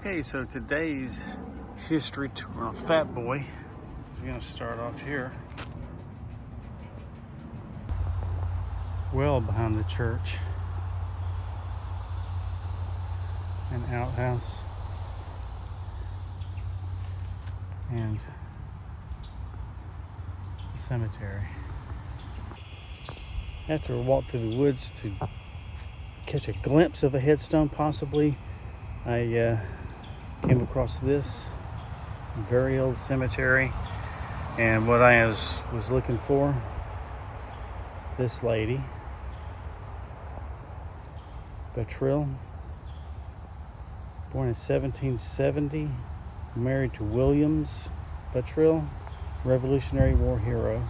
Okay, so today's history tour, Fat Boy, is going to start off here. Well behind the church. An outhouse. And a cemetery. After a walk through the woods to catch a glimpse of a headstone possibly, I came across this very old cemetery, and what I was looking for, this lady, Buttrill, born in 1770, married to Williams Buttrill, Revolutionary War hero.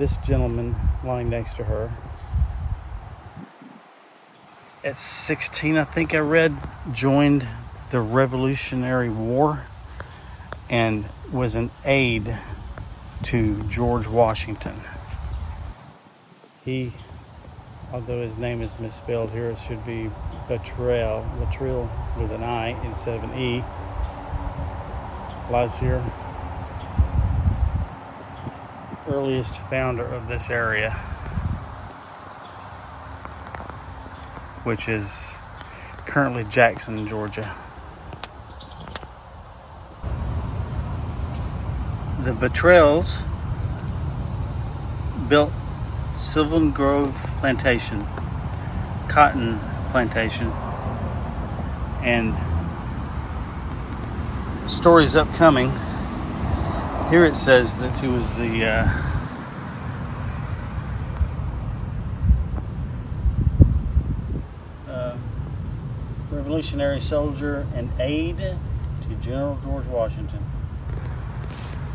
This gentleman lying next to her, at 16, I think I read, joined the Revolutionary War and was an aide to George Washington. He, although his name is misspelled here, it should be Buttrill with an I instead of an E, lies here. Earliest founder of this area, which is currently Jackson, Georgia. The Buttrills built Sylvan Grove Plantation, cotton plantation, and stories upcoming. Here it says that he was the Revolutionary soldier and aide to General George Washington.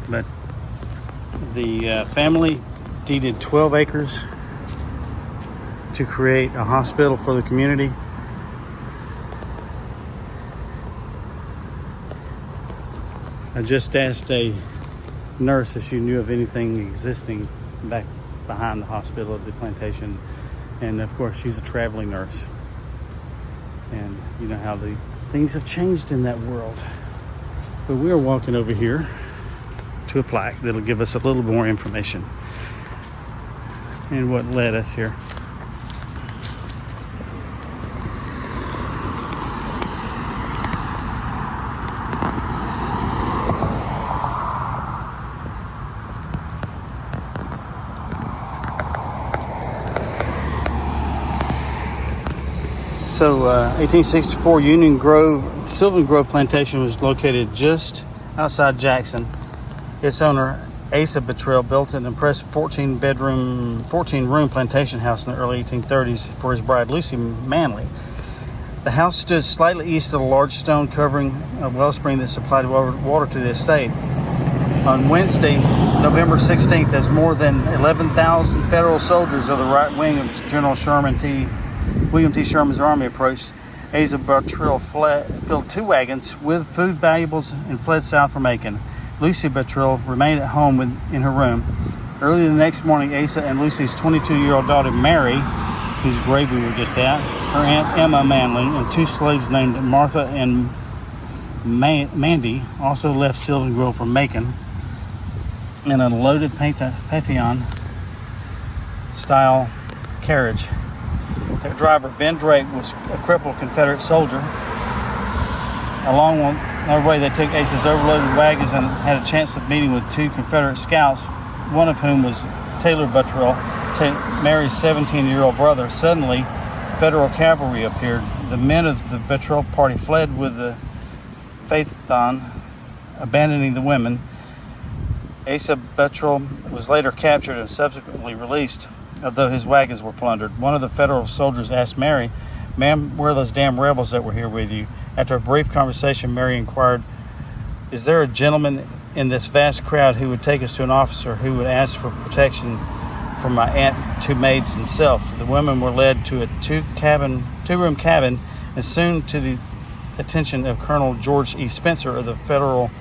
But the family deeded 12 acres to create a hospital for the community. I just asked a nurse if she knew of anything existing back behind the hospital of the plantation, and of course she's a traveling nurse. And you know how the things have changed in that world. But we are walking over here to a plaque that'll give us a little more information and what led us here. So 1864 Sylvan Grove Plantation was located just outside Jackson. Its owner, Asa Buttrill, built an impressive 14-room plantation house in the early 1830s for his bride, Lucy Manley. The house stood slightly east of a large stone covering a wellspring that supplied water to the estate. On Wednesday, November 16th, as more than 11,000 federal soldiers of the right wing of General William T. Sherman's army approached, Asa Buttrill filled 2 wagons with food valuables and fled south for Macon. Lucy Buttrill remained at home in her room. Early the next morning, Asa and Lucy's 22-year-old daughter Mary, whose grave we were just at, her aunt Emma Manley, and 2 slaves named Martha and Mandy also left Sylvan Grove for Macon in a loaded Pantheon-style carriage. Their driver, Ben Drake, was a crippled Confederate soldier. Along their way, they took Asa's overloaded wagons and had a chance of meeting with 2 Confederate scouts, one of whom was Taylor Buttrill, Mary's 17-year-old brother. Suddenly, Federal cavalry appeared. The men of the Buttrill party fled with the Phaeton, abandoning the women. Asa Buttrill was later captured and subsequently released, although his wagons were plundered. One of the Federal soldiers asked Mary, "Ma'am, where are those damn rebels that were here with you?" After a brief conversation, Mary inquired, "Is there a gentleman in this vast crowd who would take us to an officer who would ask for protection from my aunt, 2 maids, and self?" The women were led to a 2-room cabin, and soon to the attention of Colonel George E. Spencer of the Federal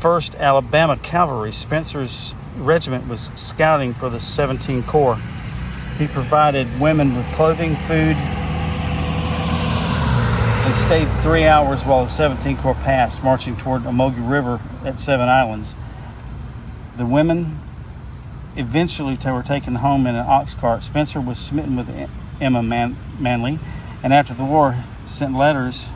1st Alabama Cavalry. Spencer's regiment was scouting for the 17th Corps. He provided women with clothing, food, and stayed 3 hours while the 17th Corps passed, marching toward Omogi River at Seven Islands. The women eventually were taken home in an ox cart. Spencer was smitten with Emma Manley, and after the war sent letters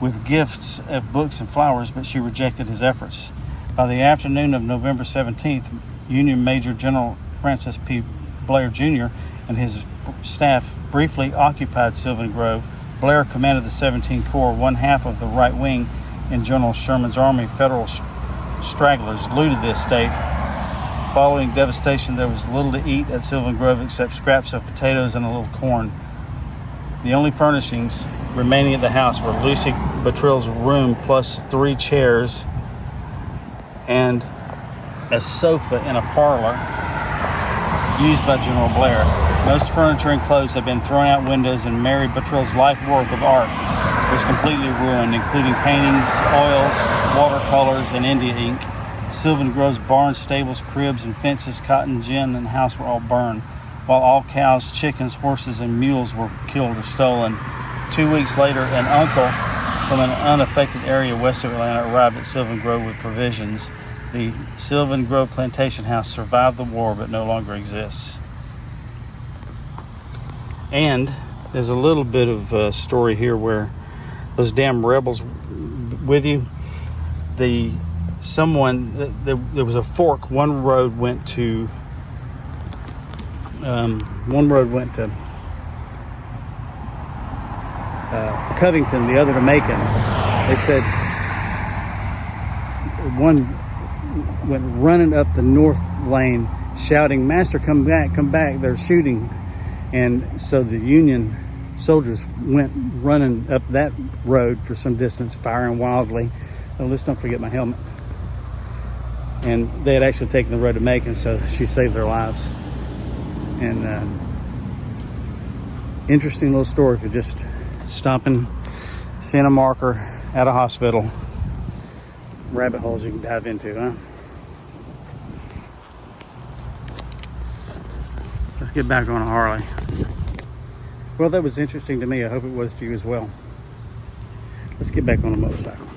with gifts of books and flowers, but she rejected his efforts. By the afternoon of November 17th, Union Major General Francis P. Blair Jr. and his staff briefly occupied Sylvan Grove. Blair commanded the 17th Corps, one half of the right wing in General Sherman's army. Federal stragglers looted the estate. Following devastation, there was little to eat at Sylvan Grove except scraps of potatoes and a little corn. The only furnishings remaining at the house were Lucy Buttrill's room plus 3 chairs and a sofa in a parlor used by General Blair. Most furniture and clothes had been thrown out windows, and Mary Buttrill's life work of art was completely ruined, including paintings, oils, watercolors, and India ink. Sylvan Grove's barns, stables, cribs, and fences, cotton gin, and house were all burned, while all cows, chickens, horses, and mules were killed or stolen. 2 weeks later, an uncle from an unaffected area west of Atlanta arrived at Sylvan Grove with provisions. The Sylvan Grove Plantation House survived the war but no longer exists. And there's a little bit of a story here where those damn rebels with you, there was a fork. One road went to Covington, the other to Macon. They said one went running up the north lane shouting, "Master, come back, come back, they're shooting." And so the Union soldiers went running up that road for some distance, firing wildly. Oh, let's don't forget my helmet. And they had actually taken the road to Macon, so she saved their lives. And interesting little story for just stopping, seeing a marker at a hospital. Rabbit holes you can dive into, huh? Let's get back on a Harley. Well, that was interesting to me. I hope it was to you as well. Let's get back on a motorcycle.